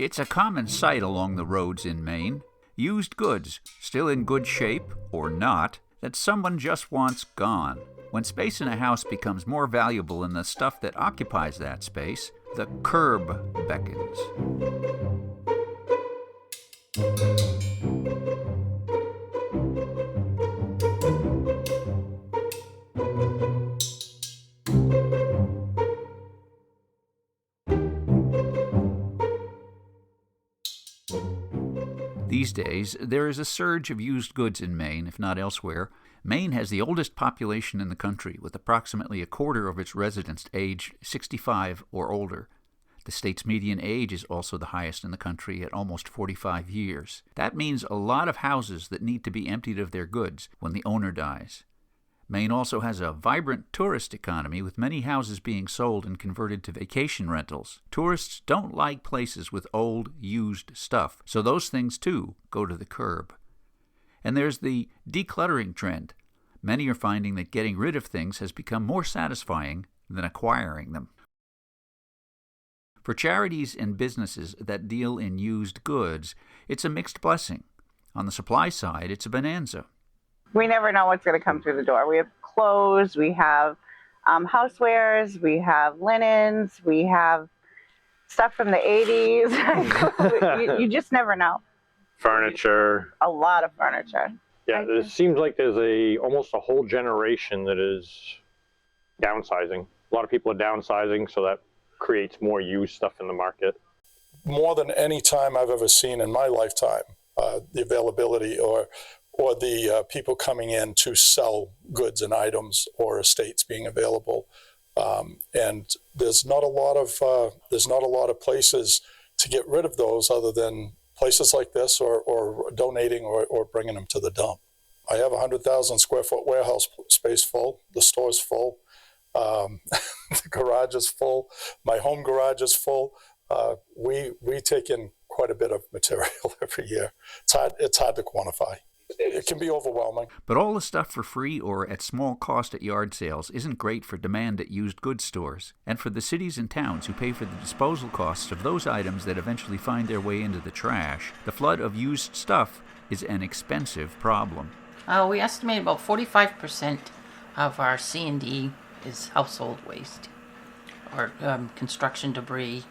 It's a common sight along the roads in Maine. Used goods, still in good shape or not, that someone just wants gone. When space in a house becomes more valuable than the stuff that occupies that space, the curb beckons. These days, there is a surge of used goods in Maine, if not elsewhere. Maine has the oldest population in the country, with approximately a quarter of its residents aged 65 or older. The state's median age is also the highest in the country at almost 45 years. That means a lot of houses that need to be emptied of their goods when the owner dies. Maine also has a vibrant tourist economy, with many houses being sold and converted to vacation rentals. Tourists don't like places with old, used stuff, so those things, too, go to the curb. And there's the decluttering trend. Many are finding that getting rid of things has become more satisfying than acquiring them. For charities and businesses that deal in used goods, it's a mixed blessing. On the supply side, it's a bonanza. We never know what's going to come through the door. We have clothes, we have housewares, we have linens, we have stuff from the 80s. you just never know. Furniture. A lot of furniture. Yeah, it seems like there's almost a whole generation that is downsizing. A lot of people are downsizing, so that creates more used stuff in the market. More than any time I've ever seen in my lifetime, the availability or the people coming in to sell goods and items or estates being available, and there's not a lot of places to get rid of those other than places like this or donating or bringing them to the dump. I have a 100,000 square foot warehouse space full. The store's full. The garage is full. My home garage is full. We take in quite a bit of material every year. It's hard to quantify. It can be overwhelming. But all the stuff for free or at small cost at yard sales isn't great for demand at used goods stores, and for the cities and towns who pay for the disposal costs of those items that eventually find their way into the trash, the flood of used stuff is an expensive problem. We estimate about 45% of our C&D is household waste, or construction debris,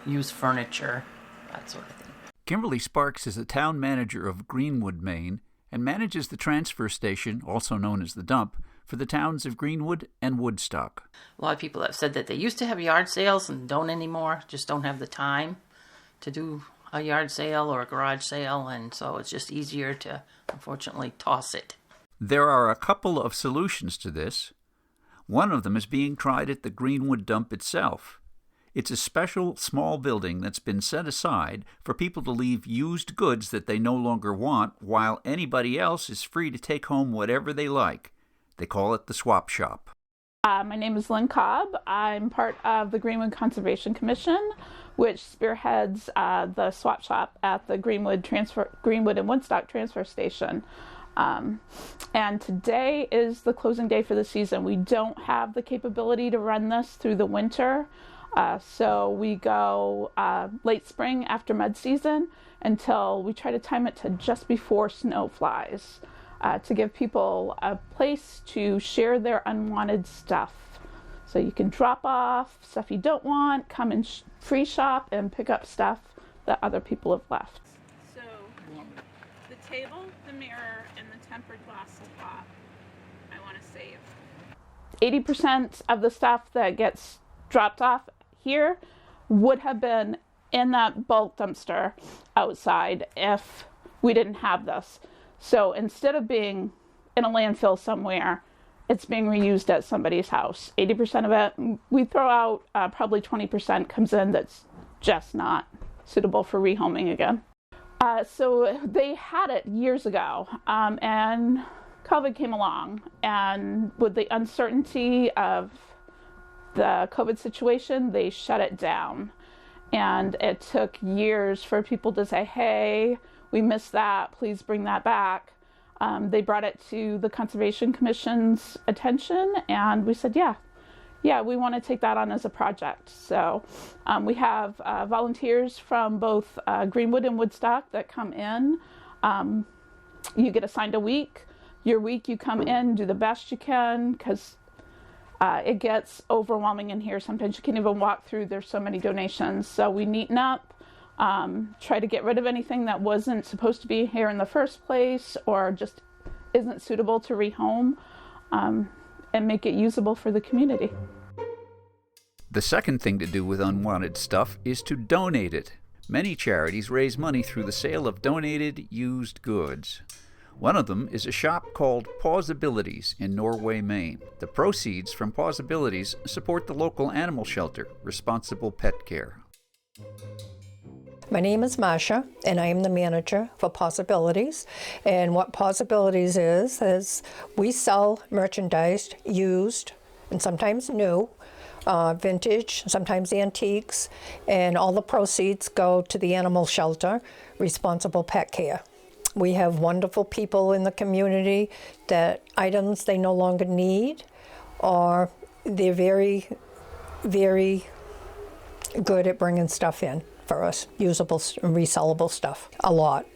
used furniture, that sort of thing. Kimberly Sparks is the town manager of Greenwood, Maine, and manages the transfer station, also known as the dump, for the towns of Greenwood and Woodstock. A lot of people have said that they used to have yard sales and don't anymore, just don't have the time to do a yard sale or a garage sale, and so it's just easier to, unfortunately, toss it. There are a couple of solutions to this. One of them is being tried at the Greenwood dump itself. It's a special small building that's been set aside for people to leave used goods that they no longer want, while anybody else is free to take home whatever they like. They call it the swap shop. My name is Lynn Cobb. I'm part of the Greenwood Conservation Commission, which spearheads the swap shop at the Greenwood and Woodstock transfer station. And today is the closing day for the season. We don't have the capability to run this through the winter. So we go late spring after mud season until we try to time it to just before snow flies to give people a place to share their unwanted stuff. So you can drop off stuff you don't want, come and free shop and pick up stuff that other people have left. So the table, the mirror, and the tempered glass pot, I want to save. 80% of the stuff that gets dropped off here would have been in that bulk dumpster outside if we didn't have this. So instead of being in a landfill somewhere, it's being reused at somebody's house. 80% of it we throw out, probably 20% comes in that's just not suitable for rehoming again. So they had it years ago, and COVID came along, and with the uncertainty of the COVID situation, they shut it down. And it took years for people to say, hey, we missed that, please bring that back. They brought it to the Conservation Commission's attention, and we said, yeah, yeah, we want to take that on as a project. So we have volunteers from both Greenwood and Woodstock that come in. You get assigned a week. Your week you come in, do the best you can, because it gets overwhelming in here. Sometimes you can't even walk through. There's so many donations. So we neaten up, try to get rid of anything that wasn't supposed to be here in the first place or just isn't suitable to rehome, and make it usable for the community. The second thing to do with unwanted stuff is to donate it. Many charities raise money through the sale of donated used goods. One of them is a shop called Pausabilities in Norway, Maine. The proceeds from Pausabilities support the local animal shelter, Responsible Pet Care. My name is Masha, and I am the manager for Pausabilities. And what Pausabilities is we sell merchandise used and sometimes new, vintage, sometimes antiques, and all the proceeds go to the animal shelter, Responsible Pet Care. We have wonderful people in the community that items they no longer need, or they're very, very good at bringing stuff in for us, usable and resellable stuff, a lot.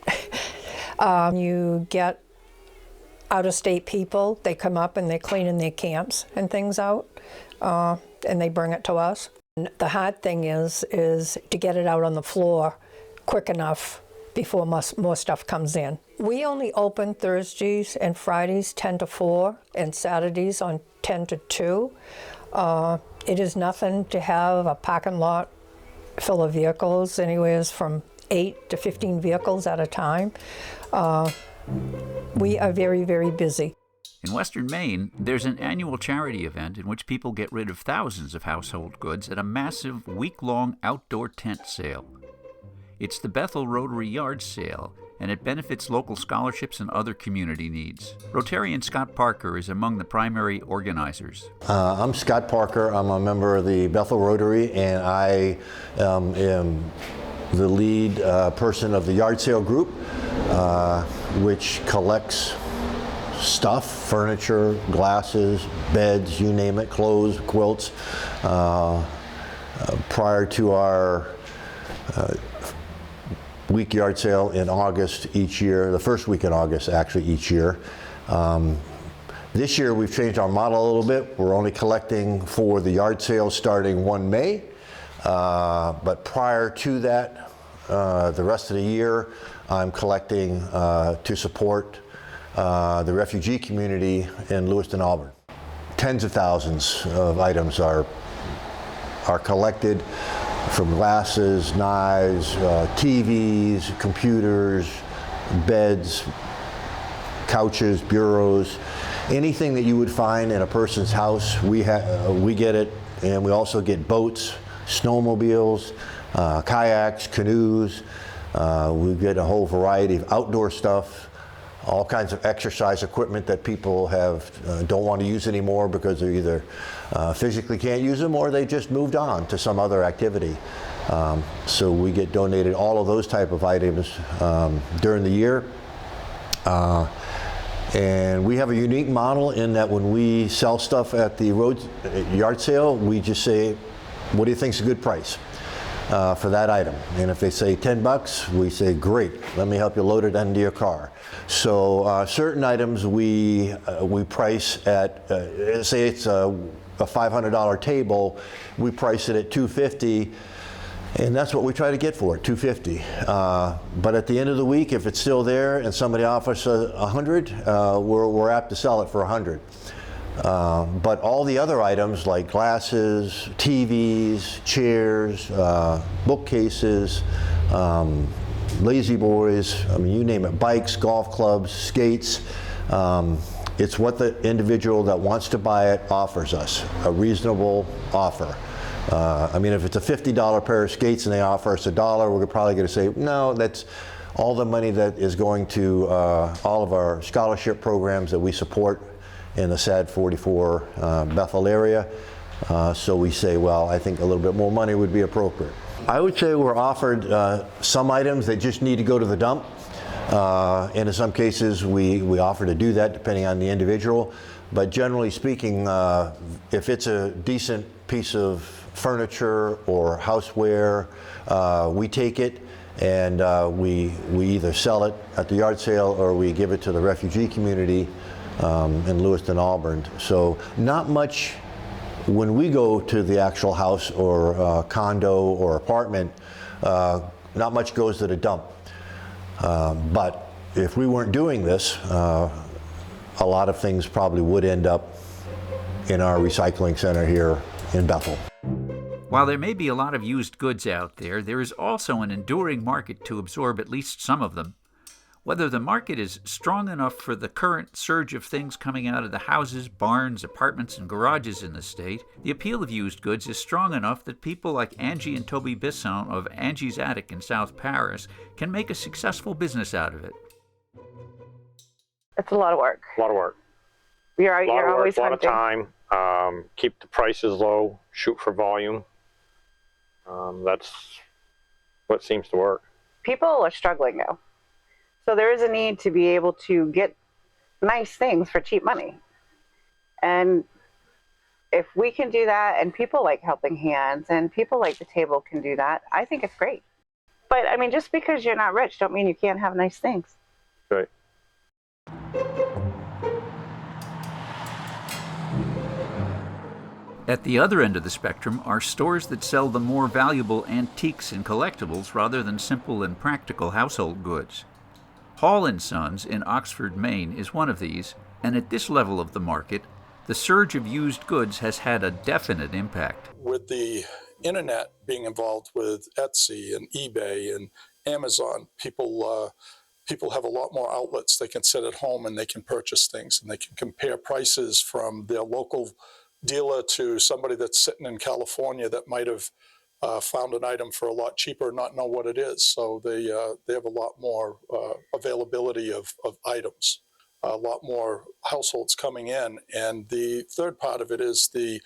You get out-of-state people, they come up and they're cleaning their camps and things out, and they bring it to us. And the hard thing is to get it out on the floor quick enough before more stuff comes in. We only open Thursdays and Fridays 10 to 4 and Saturdays on 10 to 2. It is nothing to have a parking lot full of vehicles, anywhere from 8 to 15 vehicles at a time. We are very, very busy. In Western Maine, there's an annual charity event in which people get rid of thousands of household goods at a massive week-long outdoor tent sale. It's the Bethel Rotary Yard Sale, and it benefits local scholarships and other community needs. Rotarian Scott Parker is among the primary organizers. I'm Scott Parker. I'm a member of the Bethel Rotary, and I am the lead person of the yard sale group, which collects stuff, furniture, glasses, beds, you name it, clothes, quilts. Prior to our week yard sale in August each year, the first week in August actually each year. This year we've changed our model a little bit. We're only collecting for the yard sale starting 1 May, but prior to that, the rest of the year, I'm collecting to support the refugee community in Lewiston, Auburn. Tens of thousands of items are collected, from glasses, knives, TVs, computers, beds, couches, bureaus, anything that you would find in a person's house, we get it. And we also get boats, snowmobiles, kayaks, canoes. We get a whole variety of outdoor stuff, all kinds of exercise equipment that people don't want to use anymore because they either physically can't use them or they just moved on to some other activity. So we get donated all of those type of items during the year. And we have a unique model in that when we sell stuff at the yard sale, we just say, what do you think is a good price for that item? And if they say $10, we say, great, let me help you load it into your car. So certain items we price at, say it's a $500 table, we price it at $250. And that's what we try to get for it, $250. But at the end of the week, if it's still there and somebody offers $100, we're apt to sell it for $100. But all the other items like glasses, TVs, chairs, bookcases, lazy boys, I mean, you name it, bikes, golf clubs, skates. It's what the individual that wants to buy it offers us, a reasonable offer. I mean, if it's a $50 pair of skates and they offer us $1, we're probably going to say, no, that's all the money that is going to all of our scholarship programs that we support in the SAD 44 Bethel area. So we say, well, I think a little bit more money would be appropriate. I would say we're offered some items that just need to go to the dump. And in some cases, we offer to do that depending on the individual. But generally speaking, if it's a decent piece of furniture or houseware, we take it and we either sell it at the yard sale or we give it to the refugee community in Lewiston, Auburn. So not much when we go to the actual house or condo or apartment, not much goes to the dump. But if we weren't doing this, a lot of things probably would end up in our recycling center here in Bethel. While there may be a lot of used goods out there, there is also an enduring market to absorb at least some of them. Whether the market is strong enough for the current surge of things coming out of the houses, barns, apartments, and garages in the state, the appeal of used goods is strong enough that people like Angie and Toby Bisson of Angie's Attic in South Paris can make a successful business out of it. It's a lot of work. A lot of work. You're A lot of always work, a lot of hunting. time. Keep the prices low, shoot for volume. That's what seems to work. People are struggling now. So there is a need to be able to get nice things for cheap money. And if we can do that, and people like Helping Hands and people like the table can do that, I think it's great. But I mean, just because you're not rich don't mean you can't have nice things. Right. At the other end of the spectrum are stores that sell the more valuable antiques and collectibles rather than simple and practical household goods. Hall & Sons in Oxford, Maine is one of these, and at this level of the market, the surge of used goods has had a definite impact. With the internet being involved with Etsy and eBay and Amazon, people have a lot more outlets. They can sit at home and they can purchase things, and they can compare prices from their local dealer to somebody that's sitting in California that might have found an item for a lot cheaper and not know what it is. So they have a lot more availability of items, a lot more households coming in. And the third part of it is the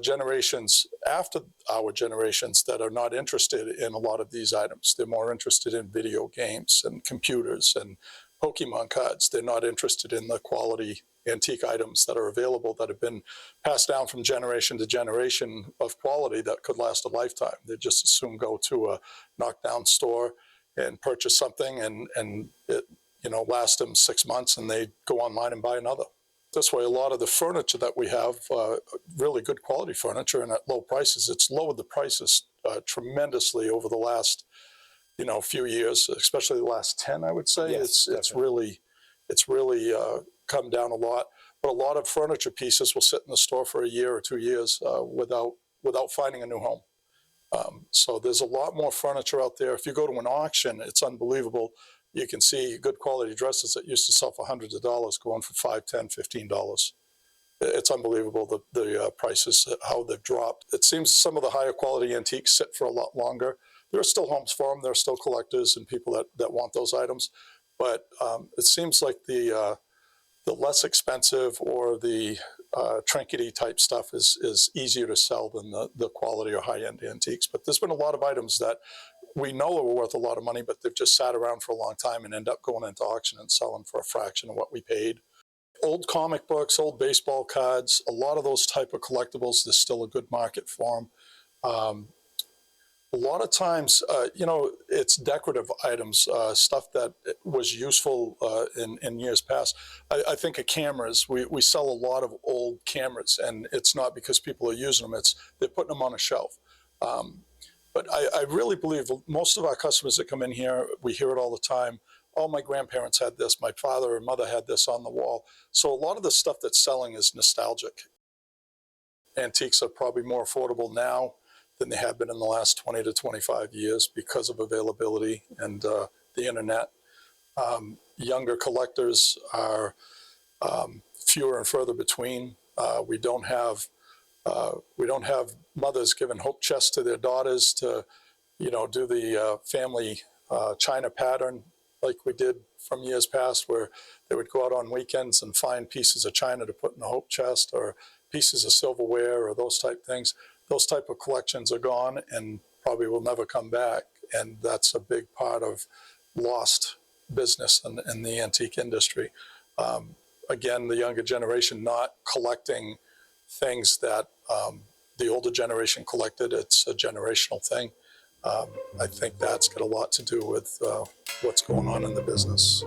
generations after our generations that are not interested in a lot of these items. They're more interested in video games and computers and Pokemon cards. They're not interested in the quality antique items that are available that have been passed down from generation to generation of quality that could last a lifetime. They just as soon go to a knockdown store and purchase something and it lasts them 6 months and they go online and buy another. This way, a lot of the furniture that we have, really good quality furniture and at low prices, it's lowered the prices tremendously over the last few years, especially the last 10, I would say. Yes, it's really come down a lot. But a lot of furniture pieces will sit in the store for a year or 2 years without finding a new home. So there's a lot more furniture out there. If you go to an auction, it's unbelievable. You can see good quality dresses that used to sell for hundreds of dollars going for $5, $10, $15. It's unbelievable the prices, how they've dropped. It seems some of the higher quality antiques sit for a lot longer. There are still homes for them. There are still collectors and people that want those items. But it seems like the less expensive or the trinkety type stuff is easier to sell than the quality or high-end antiques. But there's been a lot of items that we know are worth a lot of money, but they've just sat around for a long time and end up going into auction and selling for a fraction of what we paid. Old comic books, old baseball cards, a lot of those type of collectibles, there's still a good market for them. A lot of times, it's decorative items, stuff that was useful in years past. I think of cameras. We sell a lot of old cameras, and it's not because people are using them. They're putting them on a shelf. But I really believe most of our customers that come in here, we hear it all the time. Oh, my grandparents had this. My father or mother had this on the wall. So a lot of the stuff that's selling is nostalgic. Antiques are probably more affordable now than they have been in the last 20 to 25 years because of availability and the internet. Younger collectors are fewer and further between. We don't have mothers giving hope chests to their daughters to, do the family china pattern like we did from years past, where they would go out on weekends and find pieces of china to put in the hope chest or pieces of silverware or those type things. Those type of collections are gone and probably will never come back. And that's a big part of lost business in the antique industry. again, the younger generation not collecting things that the older generation collected. It's a generational thing. I think that's got a lot to do with what's going on in the business.